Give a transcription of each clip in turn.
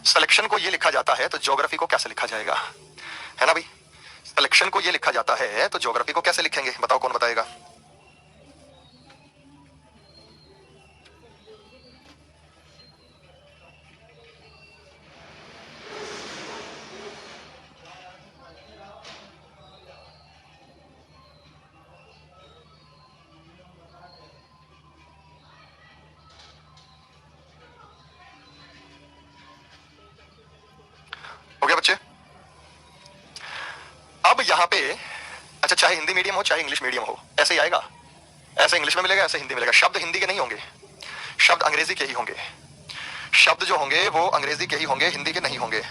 Selection को ये लिखा जाता है तो ज्योग्राफी को कैसे लिखा जाएगा, है ना भाई। सिलेक्शन को ये लिखा जाता है तो ज्योग्राफी को कैसे लिखेंगे, बताओ कौन बताएगा। हो गया बच्चे। अब यहां पे अच्छा, चाहे हिंदी मीडियम हो चाहे इंग्लिश मीडियम हो, ऐसे ही आएगा। ऐसे इंग्लिश में मिलेगा, ऐसे हिंदी में मिलेगा। शब्द हिंदी के नहीं होंगे, शब्द अंग्रेजी के ही होंगे। शब्द जो होंगे वो अंग्रेजी के ही होंगे, हिंदी के नहीं होंगे।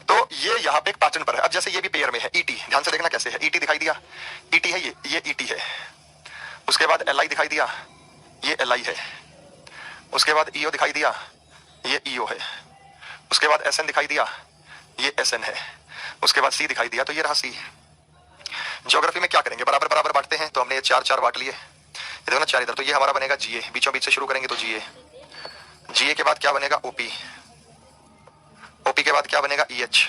तो ये यहाँ पे एक पैटर्न पर है। अब जैसे ये भी पेयर में है, ईटी, ध्यान से देखना कैसे है। ईटी दिखाई दिया, ईटी है ये ईटी है। उसके बाद एल आई दिखाई दिया, ये एल आई है। उसके बाद ईओ दिखाई दिया, ये ईओ है। उसके बाद एस एन दिखाई दिया, ये एस एन है। उसके बाद सी दिखाई दिया, तो ये रहा सी। ज्योग्राफी में क्या करेंगे, बराबर बराबर बांटते हैं, तो हमने ये चार चार बांट लिए। ये देखो ना चार इधर, तो ये हमारा बनेगा जीए, बीचों बीच से शुरू करेंगे तो जीए। जीए के बाद क्या बनेगा, ओपी। ओपी के बाद क्या बनेगा, ईएच।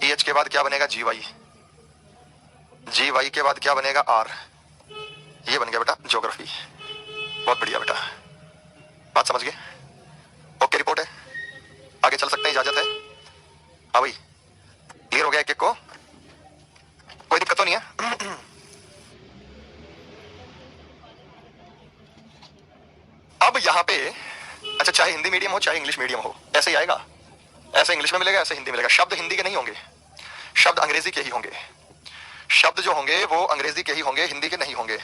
ईएच के बाद क्या बनेगा, जीवाई। जीवाई के बाद क्या बनेगा, आर। ये बन गया बेटा ज्योग्राफी। बहुत बढ़िया बेटा, बात समझ गए। ओके, रिपोर्ट है, आगे चल सकते हैं, इजाजत है। हाँ भाई, क्लियर हो गया एक एक को, कोई दिक्कत तो नहीं है। अब यहां पे अच्छा, चाहे हिंदी मीडियम हो चाहे इंग्लिश मीडियम हो, ऐसे ही आएगा। ऐसे इंग्लिश में मिलेगा, ऐसे हिंदी में मिलेगा। शब्द हिंदी के नहीं होंगे, शब्द अंग्रेजी के ही होंगे। शब्द जो होंगे वो अंग्रेजी के ही होंगे, हिंदी के नहीं होंगे।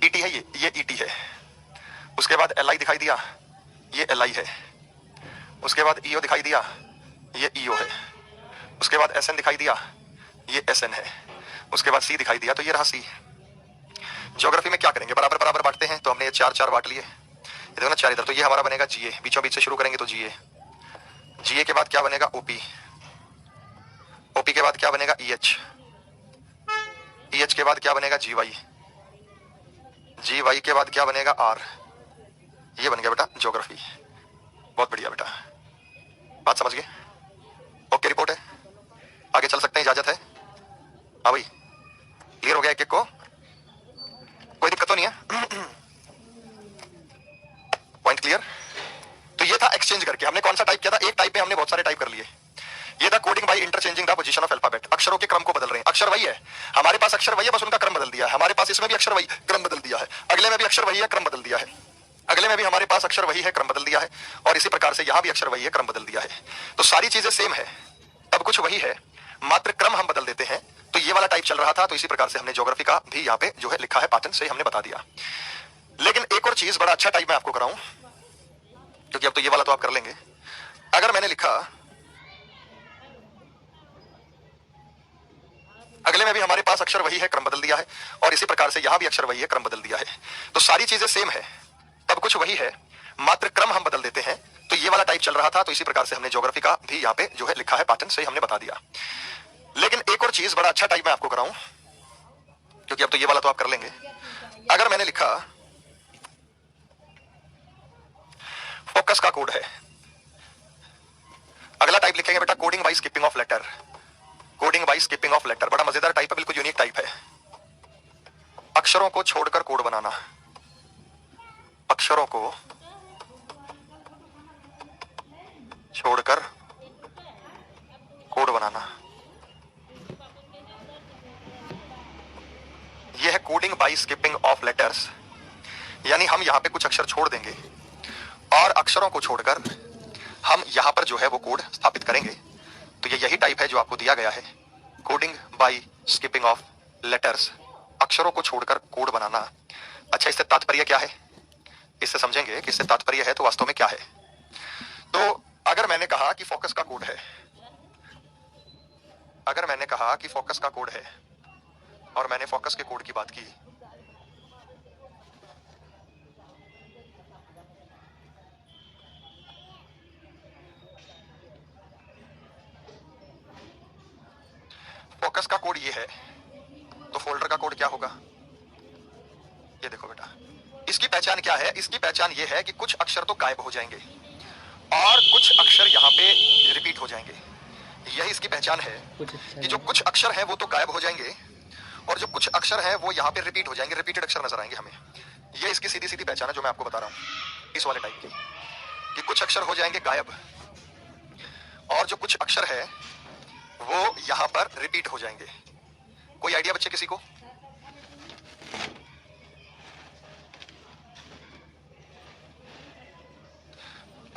ईटी है ये ईटी है। उसके बाद एल आई दिखाई दिया, ये एल आई है। उसके बाद ईओ दिखाई दिया, ये ईओ है। उसके बाद एस एन दिखाई दिया, ये एस एन है। उसके बाद सी दिखाई दिया, तो ये रहा सी। ज्योग्राफी में क्या करेंगे, बराबर बराबर बांटते हैं, तो हमने ये चार चार बांट लिए। ये देखो ना चार इधर, तो ये हमारा बनेगा जीए, बीचों बीच से शुरू करेंगे तो जीए। जीए के बाद क्या बनेगा, ओपी। ओपी के बाद क्या बनेगा, ईएच। ईएच के बाद क्या बनेगा, जीवाई। जीवाई के बाद क्या बनेगा, आर। ये बन गया बेटा ज्योग्राफी। बहुत बढ़िया बेटा, बात समझ गए। ओके, रिपोर्ट है, आगे चल सकते हैं, इजाजत है। हाँ भाई, क्लियर हो गया एक एक को, कोई दिक्कत तो नहीं है। Point clear. तो ये था एक्सचेंज करके। हमने कौन सा टाइप किया था, एक टाइप में हमने बहुत सारे टाइप कर लिए। ये था coding by interchanging the position of alphabet, अक्षरों के क्रम को बदल रहे हैं। अक्षर वही है, हमारे पास अक्षर वही है, बस उनका क्रम बदल दिया है। हमारे पास इसमें भी अक्षर वही, क्रम बदल दिया है। अगले में भी अक्षर वही है, क्रम बदल दिया है। अगले में भी हमारे पास अक्षर वही है, क्रम बदल दिया है। और इसी प्रकार से यहां भी अक्षर वही है, क्रम बदल दिया है। तो सारी चीजें सेम है, सब कुछ वही है, मात्र क्रम हम बदल देते हैं। तो ये वाला टाइप चल रहा था, तो इसी प्रकार से हमने ज्योग्राफी का भी यहाँ पे जो है लिखा है, पैटर्न से हमने बता दिया। लेकिन एक और चीज, बड़ा अच्छा टाइप मैं आपको कराऊं, क्योंकि अब तो ये वाला तो आप कर लेंगे। अगर मैंने लिखा अगले में भी हमारे पास अक्षर वही है, क्रम बदल दिया है। और इसी प्रकार से यहां भी अक्षर वही है, क्रम बदल दिया है। तो सारी चीजें सेम है, सब कुछ वही है, मात्र क्रम हम बदल देते हैं। तो ये वाला टाइप चल रहा था, तो इसी प्रकार से हमने ज्योग्राफी का भी यहाँ पे जो है लिखा है, पैटर्न से हमने बता दिया। लेकिन एक और चीज, बड़ा अच्छा टाइप मैं आपको कराऊं, क्योंकि अब तो ये वाला तो आप कर लेंगे। अगर मैंने लिखा फोकस का कोड है, अगला टाइप लिखेंगे बेटा coding by skipping of letter. Coding by skipping of letter बड़ा मजेदार टाइप है, बिल्कुल यूनिक टाइप है। अक्षरों को छोड़कर कोड बनाना, अक्षरों को छोड़कर कोड बनाना, यह है coding by skipping of letters. यानी हम यहां पे कुछ अक्षर छोड़ देंगे और अक्षरों को छोड़कर हम यहां पर जो है वो कोड स्थापित करेंगे। तो ये यही टाइप है जो आपको दिया गया है, coding by skipping of letters, अक्षरों को छोड़कर कोड बनाना। अच्छा, इससे तात्पर्य क्या है, इससे समझेंगे कि इससे तात्पर्य है तो वास्तव में क्या है। तो अगर मैंने कहा कि फोकस का कोड है, अगर मैंने कहा कि फोकस का कोड है और मैंने फोकस के कोड की बात की, फोकस का कोड ये है, तो फोल्डर का कोड क्या होगा? ये देखो बेटा, इसकी पहचान क्या है? इसकी पहचान ये है कि कुछ अक्षर तो गायब हो जाएंगे और कुछ अक्षर यहाँ पे रिपीट हो जाएंगे। यही इसकी पहचान है कि जो कुछ अक्षर है वो तो गायब हो जाएंगे और जो कुछ अक्षर है वो यहाँ पे रिपीट हो जाएंगे, रिपीटेड अक्षर नजर आएंगे हमें। ये इसकी सीधी सीधी पहचान है जो मैं आपको बता रहा हूँ, इस वाले टाइप की, कि कुछ अक्षर हो जाएंगे गायब और जो कुछ अक्षर है वो यहाँ पर रिपीट हो जाएंगे। कोई आइडिया बच्चे किसी को?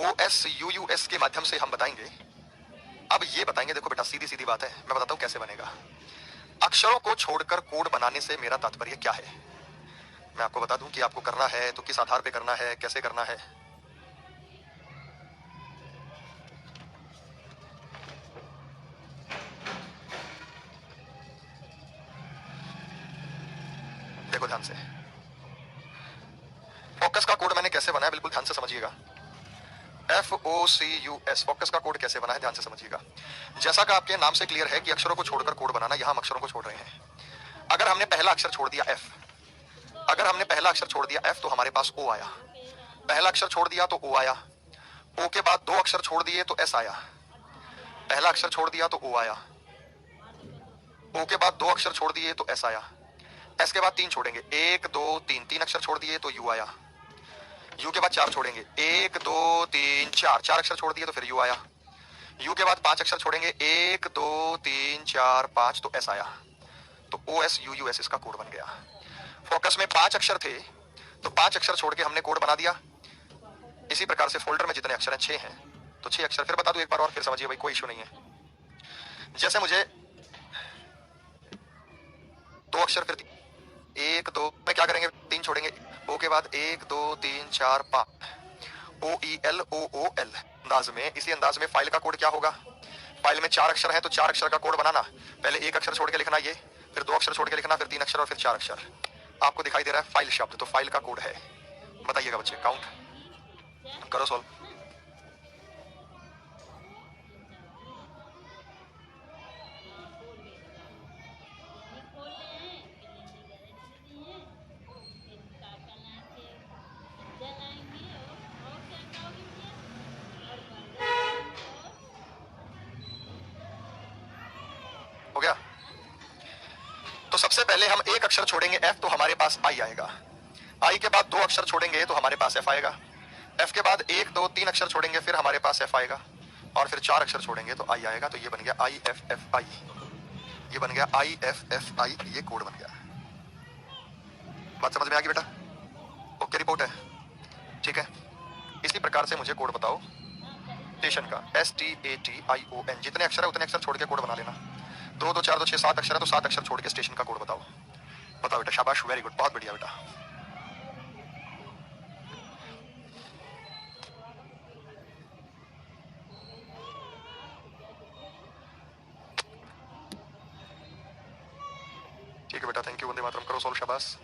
OSUUS के माध्यम से हम बताएंगे। अब ये बताएंगे, देखो बेटा सीधी सीधी बात है, मैं बताता हूं कैसे बनेगा। अक्षरों को छोड़कर कोड बनाने से मेरा तात्पर्य क्या है, मैं आपको बता दूं कि आपको करना है तो किस आधार पे करना है, कैसे करना है। देखो ध्यान से, फोकस का कोड मैंने कैसे बनाया, बिल्कुल ध्यान से समझिएगा। FOCUS, फोकस का कोड कैसे बना है, ध्यान से समझिएगा। जैसा कि आपके नाम से क्लियर है कि अक्षरों को छोड़कर कोड बनाना, यहां हम अक्षरों को छोड़ रहे हैं। अगर हमने पहला अक्षर छोड़ दिया F, अगर हमने पहला अक्षर छोड़ दिया F तो हमारे पास O आया। पहला अक्षर छोड़ दिया तो O आया। O के बाद दो अक्षर छोड़ दिए तो S आया। पहला अक्षर छोड़ दिया तो O आया। O के बाद दो अक्षर छोड़ दिए तो S आया। S के बाद तीन छोड़ेंगे, एक दो तीन, तीन अक्षर छोड़ दिए तो U आया। U के बाद चार छोड़ेंगे, एक दो तीन चार, चार अक्षर छोड़ दिए तो फिर U आया। U के बाद पांच अक्षर छोड़ेंगे, एक दो तीन चार पांच, तो S आया। तो OSUUS इसका कोड बन गया। फोकस में पांच अक्षर थे तो पांच अक्षर छोड़ के हमने कोड बना दिया। इसी प्रकार से फोल्डर में जितने अक्षर हैं, 6 हैं, तो 6 अक्षर फिर बता दूं एक बार और, फिर समझिए भाई, कोई इशू नहीं है। जैसे मुझे दो अक्षर, फिर एक दो में क्या करेंगे, तीन छोड़ेंगे। O के बाद एक दो तीन चार पांच, OELOOL अंदाज में। इसी अंदाज में फाइल का कोड क्या होगा? फाइल में चार अक्षर है तो चार अक्षर का कोड बनाना, पहले एक अक्षर छोड़ के लिखना ये, फिर दो अक्षर छोड़ के लिखना, फिर तीन अक्षर और फिर चार अक्षर। आपको दिखाई दे रहा है फाइल शब्द, तो फाइल का कोड है, बताइएगा बच्चे, काउंट करो, सॉल्व। हो गया? तो सबसे पहले हम एक अक्षर छोड़ेंगे F तो हमारे पास I आएगा। I के बाद दो अक्षर छोड़ेंगे तो हमारे पास F आएगा। F के बाद एक दो तीन अक्षर छोड़ेंगे फिर हमारे पास F आएगा और फिर चार अक्षर छोड़ेंगे तो I आएगा। तो ये बन गया IFFI, ये बन गया IFFI, ये कोड बन गया। बात समझ में आ गई बेटा? ओके रिपोर्ट है, ठीक है। इसी प्रकार से मुझे कोड बताओ स्टेशन का, STATION, जितने अक्षर है उतने अक्षर छोड़ के कोड बना लेना। दो दो चार दो छह, सात अक्षर है तो सात अक्षर छोड़ के स्टेशन का कोड बताओ। बताओ बेटा, शाबाश, वेरी गुड, बहुत बढ़िया बेटा। ठीक है बेटा, थैंक यू। वंदे मातरम करो, सोल्व, शाबाश।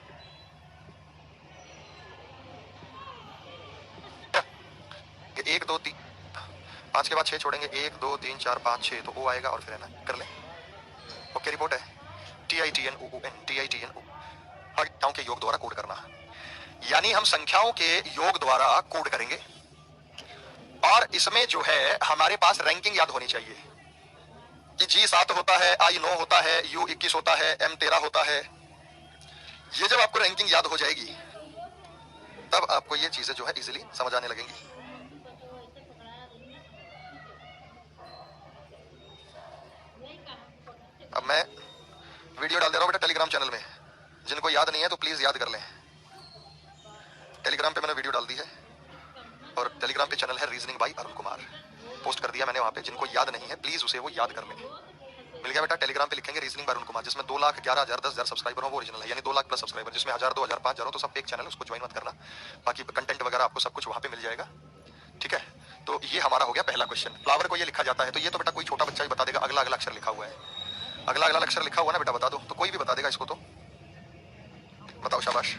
एक दो तीन, पांच के बाद छह छोड़ेंगे, एक दो तीन चार पांच छह, तो O आएगा और फिर है ना, कर ले। ओके रिपोर्ट है, TITNOON, संख्याओं के योग द्वारा कोड करना, यानी हम संख्याओं के योग द्वारा कोड करेंगे। और इसमें जो है हमारे पास रैंकिंग याद होनी चाहिए कि G 7 होता है, I 9 होता है, U 21 होता है, M 13 होता है। ये जब आपको रैंकिंग याद हो जाएगी तब आपको ये चीजें जो है इजीली समझ आने लगेंगी। अब मैं वीडियो डाल दे रहा हूँ बेटा टेलीग्राम चैनल में, जिनको याद नहीं है तो प्लीज याद कर लें। टेलीग्राम पे मैंने वीडियो डाल दी है और टेलीग्राम पे चैनल है reasoning bye Arun Kumar, post कर दिया मैंने वहां पे। जिनको याद नहीं है प्लीज उसे वो याद कर लें। मिल गया बेटा? टेलीग्राम पे लिखेंगे रीजनिंग बाय अरुण कुमार, जिसमें 2,11,000 10,000 सब्सक्राइबर हो वो ओरिजिनल है, यानी 2 लाख प्लस सब्सक्राइबर, जिसमें 1,000 2,000 5,000 हो तो सब फेक चैनल, उसको ज्वाइन मत करना। बाकी कंटेंट वगैरह आपको सब कुछ वहां पे मिल जाएगा, ठीक है। तो ये हमारा हो गया पहला क्वेश्चन। फ्लावर को ये लिखा जाता है, तो ये तो बेटा कोई छोटा बच्चा ही बता देगा, अगला अगला अक्षर लिखा हुआ है। अगला अगला अक्षर लिखा हुआ ना बेटा, बता दो। तो कोई भी बता देगा इसको, तो बताओ, शाबाश।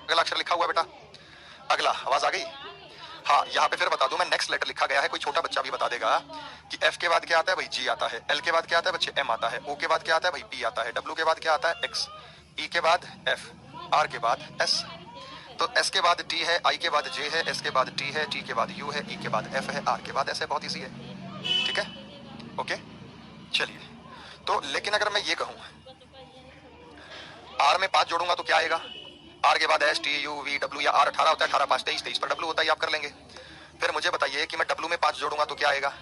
अगला अक्षर लिखा हुआ है बेटा, अगला, आवाज आ गई? हाँ, यहाँ पे फिर बता दूं मैं, नेक्स्ट लेटर लिखा गया है। कोई छोटा बच्चा भी बता देगा कि एफ के बाद क्या आता है भाई, जी आता है। एल के बाद क्या आता है बच्चे, एम आता है। ओ के बाद क्या आता है भाई, पी आता है। डब्ल्यू के बाद क्या आता है, एक्स। ई के बाद एफ। आर के बाद एस। तो एस के बाद टी है, आई के बाद जे है, एस के बाद टी है, टी के बाद यू है, ई के बाद एफ है, आर के बाद एस है। बहुत ईजी है, ठीक है, ओके। चलिए, तो लेकिन अगर मैं ये कहूं आर में 5 जोड़ूंगा तो क्या आएगा? आर के बाद S T U V W, या आर 18 होता है, 18 5 23, 23 पर डब्ल्यू होता है, आप कर लेंगे। फिर मुझे बताइए कि मैं डब्ल्यू में 5 जोड़ूंगा तो क्या आएगा,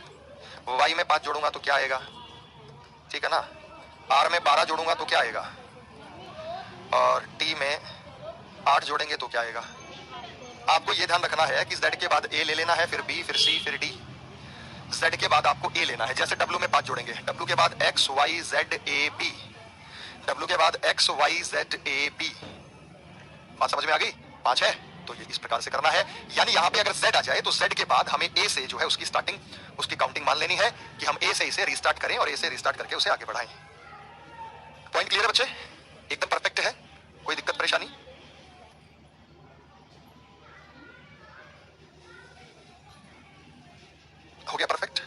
वाई में 5 जोड़ूंगा तो क्या आएगा, ठीक है ना। आर में 12 जोड़ूंगा तो क्या आएगा, और टी में 8 जोड़ेंगे तो क्या आएगा। आपको ये ध्यान रखना है कि जेड के बाद ए ले लेना है, फिर बी, फिर सी, फिर डी। जेड के बाद आपको ए लेना है। जैसे डब्ल्यू में 5 जोड़ेंगे, डब्ल्यू के बाद X Y Z A B, W के बाद X Y Z A B. बात समझ में आ गई? 5 है, तो ये इस प्रकार से करना है। यानी यहाँ पे अगर Z आ जाए तो Z के बाद हमें A से जो है उसकी स्टार्टिंग, उसकी काउंटिंग मान लेनी है कि हम A से इसे रीस्टार्ट करें और A से रीस्टार्ट करके उसे आगे बढ़ाएं। पॉइंट क्लियर है बच्चे? एकदम परफेक्ट है, कोई दिक्कत परेशानी? हो गया परफेक्ट?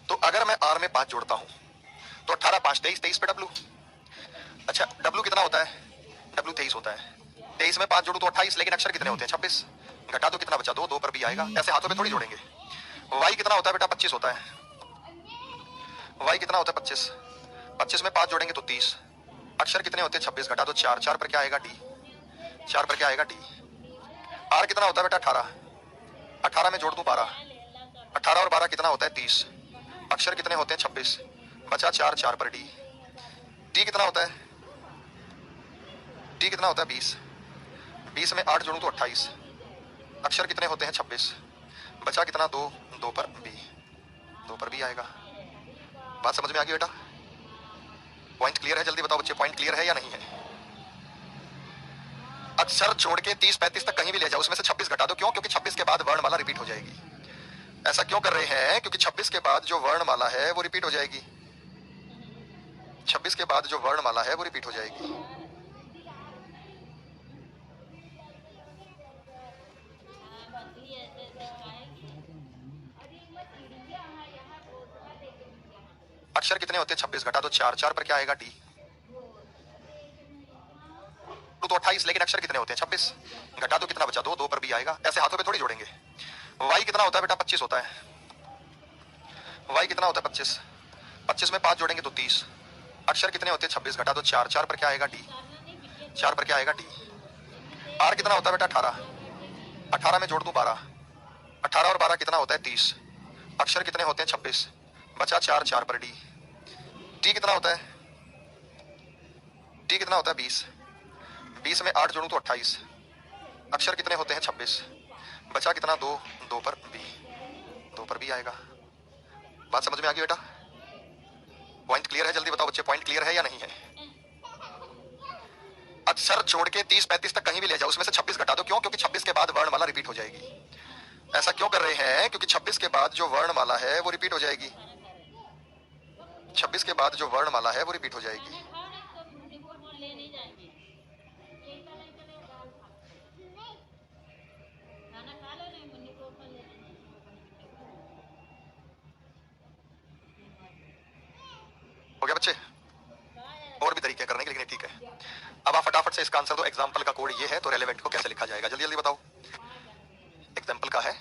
तो अगर मैं R में 5 जोड़ता हूं तो 18 5 23, 23 पे डब्ल्यू। अच्छा, डब्ल्यू कितना होता है? डब्ल्यू 23 होता है। 23 में 5 जोड़ू तो 28, लेकिन अक्षर कितने होते हैं? 26। घटा दो, कितना बचा? 2, 2 पर भी आएगा। ऐसे हाथों पे थोड़ी जोड़ेंगे। वाई कितना होता है बेटा? 25 होता है। वाई कितना होता है? 25। 25 में 5 जोड़ेंगे तो 30। अक्षर कितने होते हैं? 26। घटा दो, 4, 4 पर क्या आएगा? डी। 4 पर क्या आएगा? डी। आर कितना होता है बेटा? 18। 18 में जोड़ दूं 12। 18 और 12 कितना होता है? 30। अक्षर कितने होते हैं? 26। बचा 4, 4 पर डी। डी कितना होता है? डी कितना होता है? 20। 20 में 8 जोड़ूं तो 28। अक्षर कितने होते हैं? 26। बचा कितना? 2, 2 पर बी। 2 पर बी आएगा। बात समझ में आ गई बेटा? पॉइंट क्लियर है? जल्दी बताओ बच्चे, पॉइंट क्लियर है या नहीं है? अक्षर छोड़ के 30 35 तक कहीं भी ले जाओ, उसमें से 26 घटा दो। क्यों? क्योंकि 26 के बाद वर्णमाला रिपीट हो जाएगी। ऐसा क्यों कर रहे हैं? क्योंकि 26 के बाद जो वर्णमाला है वो रिपीट हो जाएगी। 26 के बाद जो वर्णमाला है वो रिपीट हो जाएगी। अक्षर कितने होते हैं? 26। घटा दो, 4, 4 पर क्या आएगा? डी। तो 28, लेकिन अक्षर कितने होते हैं? 26। घटा दो, कितना बचा? 2, 2 पर भी आएगा। ऐसे हाथों पे थोड़ी जोड़ेंगे। वाई कितना होता है बेटा? 25 होता है। वाई कितना होता है? 25। 25 में 5 जोड़ेंगे तो 30। अक्षर कितने होते हैं? 26। घटा दो, 4, 4 पर क्या आएगा? डी। 4 पर क्या आएगा? डी। आर कितना होता है बेटा? 18। 18 में जोड़ दूं 12। 18 और 12 कितना होता है? 30। अक्षर कितने होते हैं? 26। बचा 4, 4 पर डी। डी कितना होता है? डी कितना होता है? 20। 20 में 8 जोड़ूं तो 28। अक्षर कितने होते हैं? 26। बचा कितना? 2, 2 पर बी। 2 पर बी आएगा। बात समझ में आ गई बेटा? पॉइंट क्लियर है? जल्दी बताओ बच्चे, पॉइंट क्लियर है या नहीं है? अक्षर छोड़ के 30 35 तक कहीं भी ले जाओ, उसमें से 26 घटा दो। क्यों? क्योंकि 26 के बाद वर्णमाला रिपीट हो जाएगी। ऐसा क्यों कर रहे हैं? क्योंकि 26 के बाद जो वर्णमाला है वो रिपीट हो जाएगी। 26 के बाद जो वर्णमाला है वो रिपीट हो जाएगी। नहीं, ठीक है। अब आप फटाफट से इसका आंसर दो। एग्जाम्पल का कोड ये है, तो रेलेवेंट को कैसे लिखा जाएगा, जल्दी जल्दी बताओ। एग्जाम्पल का है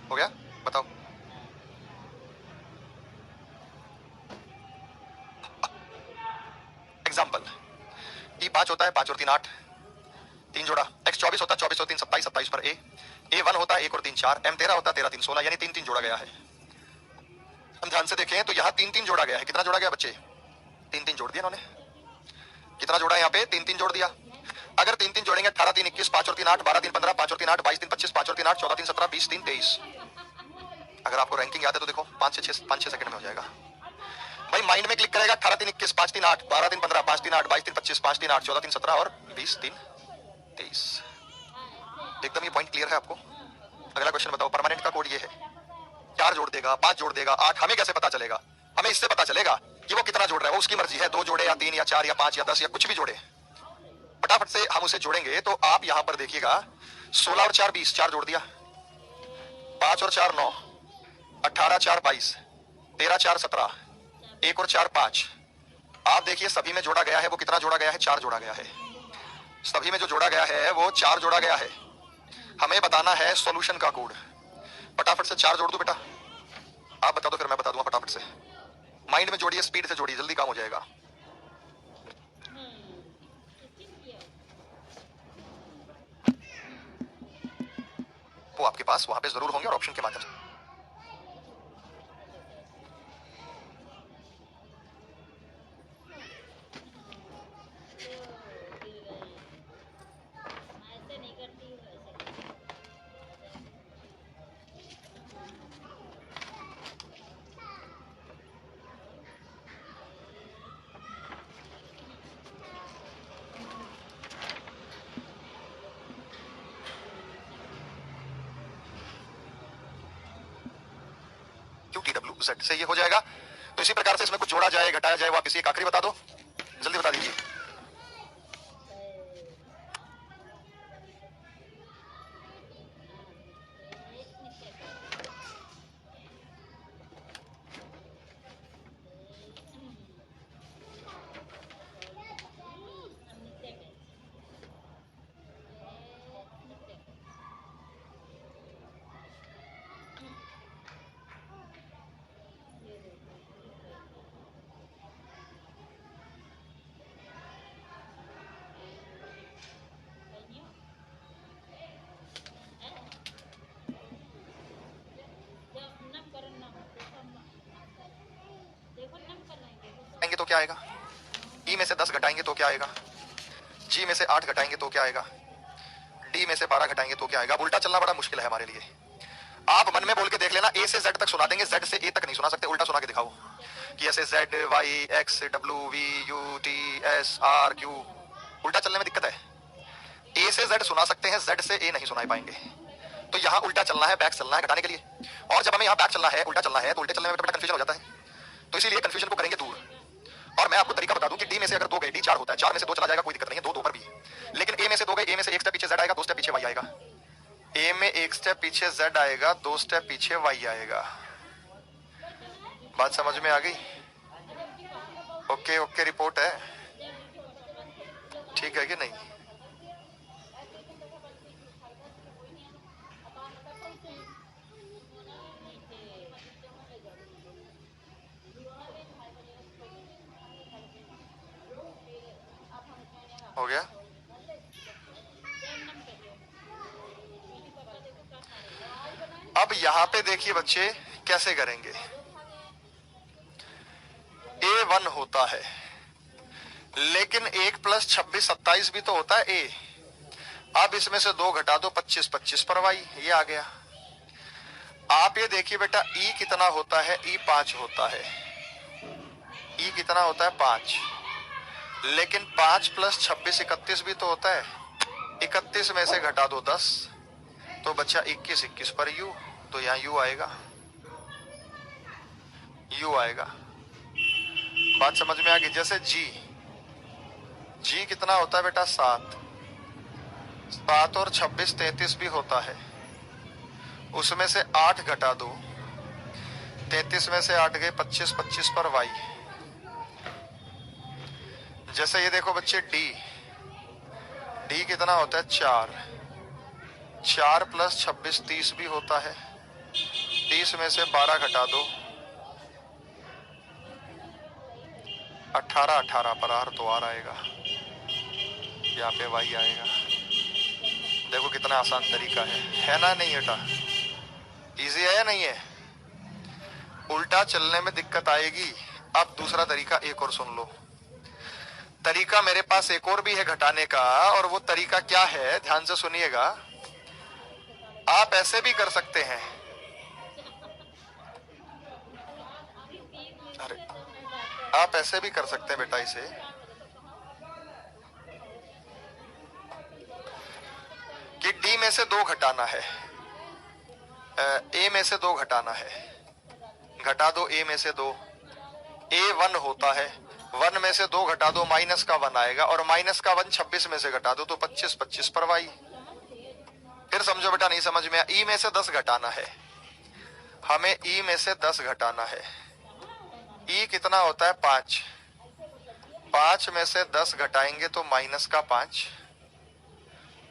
हो गया, बताओ। एग्जाम्पल E5 होता है 5 और 3 8, 3 जोड़ा। X24 होता है 24 और 3 27, 27 पर A1 होता है 1 और 3 4, M13 होता है 13 3 16, यानी 3 3 जोड़ा गया है। हम ध्यान से देखें तो यहाँ 3 3 जोड़ा गया है। कितना जोड़ा गया बच्चे? 3 3 जोड़ दिया इन्होंने। कितना जोड़ा है यहाँ पे? 3 3 जोड़ दिया। अगर 3 3 जोड़ेंगे 18 3 21, 5 और 3 8, 12 3 15, 5 और 3 8, 22 3 25, 5 और 3 8, 14 3 17, 20 3 23। अगर आपको रैंकिंग याद है तो देखो 5 से 6 सेकंड में हो जाएगा भाई। माइंड में क्लिक करेगा 18 3 21, 5 3 8, 12 3 15, 5 3 8, 22 3 25, 5 3 8, 14 3 17 और 20 3 23। एकदम ये पॉइंट क्लियर है आपको। अगला क्वेश्चन बताओ। परमानेंट का कोड ये है, 4 जोड़ देगा, 5 जोड़ देगा, 8। हमें कैसे पता चलेगा? हमें इससे पता चलेगा कि वो कितना जोड़ रहा है। वो उसकी मर्जी है, 2 जोड़े या 3 या 4 या 5 या 10 या कुछ भी जोड़े। फटाफट से हम उसे जोड़ेंगे तो आप यहां पर देखिएगा 16 और 4 20, 4 जोड़ दिया। 5 और 4 9, 18 4 22, 13 4 17, 1 और 4 5। आप देखिए सभी में जोड़ा गया है वो कितना जोड़ा गया है? 4 जोड़ा गया है। सभी में जो जोड़ा गया है वो 4 जोड़ा गया है। हमें बताना है सॉल्यूशन का कोड। फटाफट से 4 जोड़ दो बेटा। आप बता दो फिर मैं बता दूंगा। फटाफट से माइंड में जोड़िए, स्पीड से जोड़िए, जल्दी काम हो जाएगा। वो आपके पास वहां पे जरूर होंगे और ऑप्शन के माध्यम से। QTWZ से ये हो जाएगा। तो इसी प्रकार से इसमें कुछ जोड़ा जाए, घटाया जाए, वापस एक आखिरी बता दो, जल्दी बता दीजिए। तो क्या आएगा? ई में से 10 घटाएंगे तो क्या आएगा? जी में से 8 घटाएंगे तो क्या आएगा? डी में से 12 घटाएंगे तो क्या आएगा? अब उल्टा चलना बड़ा मुश्किल है हमारे लिए। आप मन में बोल के देख लेना, ए से जेड तक सुना देंगे, जेड से ए तक नहीं सुना सकते। उल्टा सुना के दिखाओ कि ऐसे Z Y X W V U T S R Q. उल्टा चलने में दिक्कत है। ए से जेड सुना सकते हैं, जेड से ए नहीं सुनाई पाएंगे। तो यहाँ उल्टा चलना है, बैक चलना है घटाने के लिए। और जब हमें यहाँ बैक चलना है, उल्टा चलना है, तो उल्टे चलने में बड़ा कंफ्यूजन हो जाता है। तो इसीलिए कंफ्यूजन को करेंगे दूर। और मैं आपको तरीका बता दूं कि डी में से अगर 2 गए, डी 4 होता है, 4 में से 2 चला जाएगा, कोई दिक्कत नहीं है, 2 2 पर भी। लेकिन ए में से 2 गए, ए में से 1 स्टेप पीछे जेड आएगा, 2 स्टेप पीछे वाई आएगा। ए में 1 स्टेप पीछे जेड आएगा, 2 स्टेप पीछे वाई आएगा। बात समझ में आ गई? ओके ओके, रिपोर्ट है, ठीक है कि नहीं? हो गया। अब यहां पे देखिए बच्चे कैसे करेंगे। A1 होता है, लेकिन 1 + 26 27 भी तो होता है ए। अब इसमें से 2 घटा दो, 25 25 पर वाई, ये आ गया। आप ये देखिए बेटा, ई कितना होता है? ई 5 होता है। ई कितना होता है? 5। लेकिन 5 + 26 31 भी तो होता है। 31 में से घटा दो 10, तो बच्चा 21 21 पर यू, तो यहाँ यू आएगा, यू आएगा। बात समझ में आ गई? जैसे जी जी कितना होता है बेटा 7, 7 और 26 33 भी होता है, उसमें से 8 घटा दो, 33 में से 8 गए 25, 25 पर वाई। जैसे ये देखो बच्चे डी, डी कितना होता है 4, 4 प्लस 26 30 भी होता है, 30 में से 12 घटा दो, 18, 18 पर आर तो आर आएगा, यहाँ पे वाई आएगा। देखो कितना आसान तरीका है ना? नहीं बेटा, इजी है या नहीं है? उल्टा चलने में दिक्कत आएगी। अब दूसरा तरीका एक और सुन लो। तरीका मेरे पास एक और भी है घटाने का, और वो तरीका क्या है ध्यान से सुनिएगा। आप ऐसे भी कर सकते हैं, अरे आप ऐसे भी कर सकते हैं बेटा इसे, कि डी में से 2 घटाना है, ए में से 2 घटाना है, घटा दो ए में से 2, ए 1 होता है, 1 में से 2 घटा दो, माइनस का 1 आएगा, और माइनस का 1 26 में से घटा दो तो 25, 25 पर वाई। फिर समझो बेटा, नहीं समझ में? ई में से 10 घटाना है, हमें ई में से 10 घटाना है। ई कितना होता है 5, 5 में से 10 घटाएंगे तो माइनस का 5,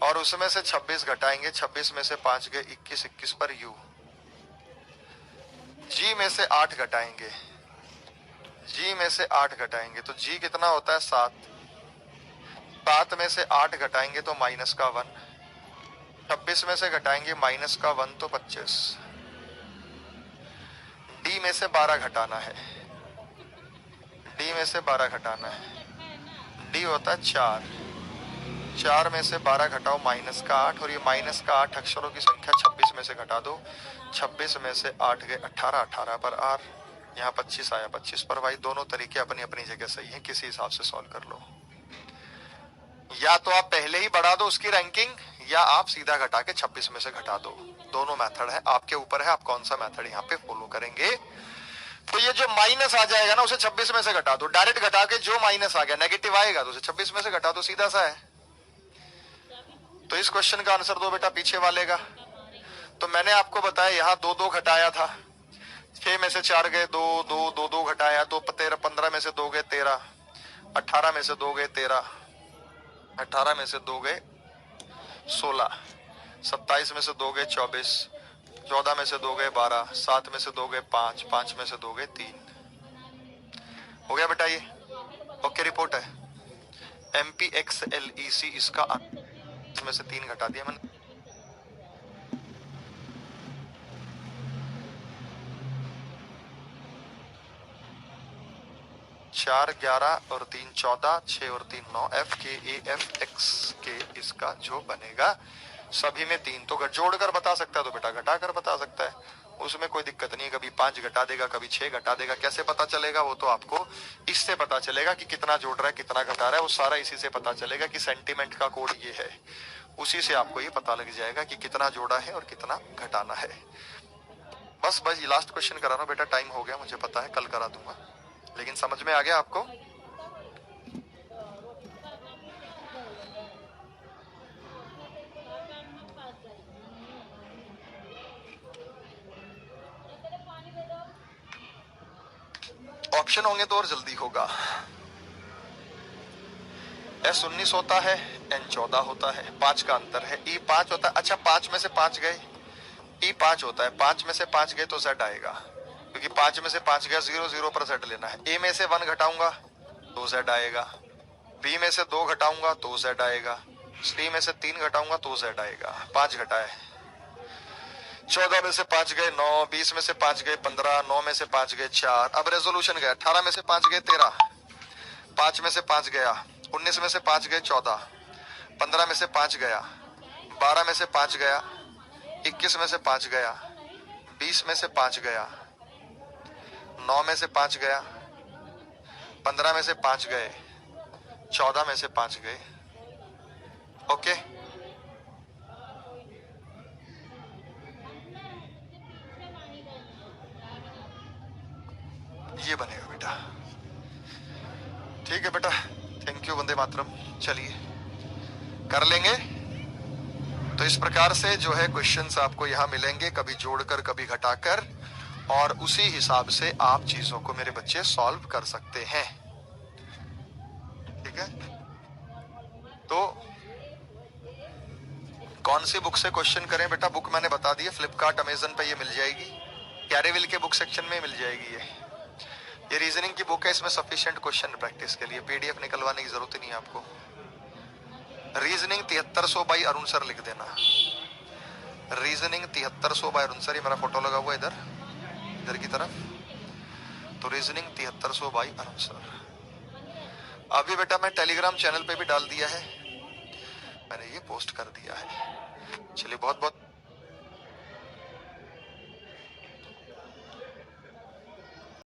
और उसमें से 26 घटाएंगे, 26 में से 5 गए 21, 21 पर यू। जी में से 8 घटाएंगे, जी में से 8 घटाएंगे तो जी कितना होता है 7, 7 में से 8 घटाएंगे तो माइनस का 1, 26 में से घटाएंगे माइनस का 1 तो 25। डी में से 12 घटाना है, डी में से 12 घटाना है, डी होता है 4, 4 में से 12 घटाओ माइनस का 8, और ये माइनस का 8 अक्षरों की संख्या 26 में से घटा दो, 26 में से 8 गए 18, 18 पर आर, यहाँ 25 आया 25 पर वाई। दोनों तरीके अपनी अपनी जगह सही हैं, किसी हिसाब से सॉल्व कर लो। या तो आप पहले ही बढ़ा दो उसकी रैंकिंग, या आप सीधा घटा के 26 में से घटा दो। दोनों मेथड है, आपके ऊपर है आप कौन सा मेथड यहाँ पे फॉलो करेंगे। तो ये जो माइनस आ जाएगा ना, उसे 26 में से घटा दो, डायरेक्ट घटा के जो माइनस आ गया नेगेटिव आएगा तो उसे 26 में से घटा दो, सीधा सा है। तो इस क्वेश्चन का आंसर दो बेटा पीछे वाले का। तो मैंने आपको बताया यहाँ 2 2 घटाया था, 6 में से 4 गए 2 2 2 2 घटाया तो 13, 15 में से 2 गए 13, 18 में से 2 गए 13, 18 में से 2 गए 16, 27 में से 2 गए 24, 14 में से 2 गए 12, 7 में से 2 गए 5, 5 में से 2 गए 3। हो गया बेटा ये? ओके, रिपोर्ट है MPXLEC, इसका इसमें से 3 घटा दिया मैंने। चार 11 और 3 14, 6 और 3 9, FKAFX इसका जो बनेगा सभी में 3 तो जोड़कर बता सकता है, तो बेटा घटा कर बता सकता है, उसमें कोई दिक्कत नहीं है। कभी 5 घटा देगा, कभी 6 घटा देगा, कैसे पता चलेगा वो तो आपको इससे पता चलेगा कि कितना जोड़ रहा है कितना घटा रहा है, वो सारा इसी से पता चलेगा कि सेंटीमेंट का कोड ये है, उसी से आपको ये पता लग जाएगा कि कितना जोड़ा है और कितना घटाना है। बस ये लास्ट क्वेश्चन करा रहा हूं बेटा, टाइम हो गया मुझे पता है, कल करा दूंगा, लेकिन समझ में आ गया आपको? ऑप्शन होंगे तो और जल्दी होगा। S19 होता है, N14 होता है, 5 का अंतर है, E 5 होता है। अच्छा 5 में से 5 गए, E 5 होता है, 5 में से 5 गए तो Z आएगा, क्योंकि 5 में से 5 गया 0 0 पर Z लेना है। A में से 1 घटाऊंगा तो Z आएगा, B में से 2 घटाऊंगा तो Z आएगा, C में से 3 घटाऊंगा तो Z आएगा। 5 घटाए, 14 में से 5 गए 9, 20 में से 5 गए 15, 9 में से 5 गए 4। अब रेजोल्यूशन गया, 18 में से 5 गए 13, 5 में से 5 गया, 19 में से 5 गए 14, 15 में से 5 गया, 12 में से 5 गया, 21 में से 5 गया, 20 में से 5 गया, 9 में से 5 गया, 15 में से 5 गए, 14 में से 5 गए। ओके, ये बनेगा बेटा। ठीक है बेटा, थैंक यू वंदे मातरम। चलिए कर लेंगे। तो इस प्रकार से जो है क्वेश्चंस आपको यहाँ मिलेंगे, कभी जोड़कर कभी घटाकर, और उसी हिसाब से आप चीजों को मेरे बच्चे सॉल्व कर सकते हैं। ठीक है, तो कौन सी बुक से क्वेश्चन करें बेटा? बुक मैंने बता दी है, फ्लिपकार्ट अमेजन पे ये मिल जाएगी, कैरेविल के बुक सेक्शन में मिल जाएगी। ये रीजनिंग की बुक है, इसमें सफिशिएंट क्वेश्चन प्रैक्टिस के लिए, पीडीएफ निकलवाने की जरूरत ही नहीं है आपको। रीजनिंग 7300 बाई अरुण सर लिख देना। रीजनिंग 7300 बाई अरुण सर, ये मेरा फोटो लगा हुआ है इधर इधर की तरफ। तो रीजनिंग 7300 बाई अरुण सर। अभी बेटा मैं टेलीग्राम चैनल पे भी डाल दिया है, मैंने ये पोस्ट कर दिया है। चलिए बहुत बहुत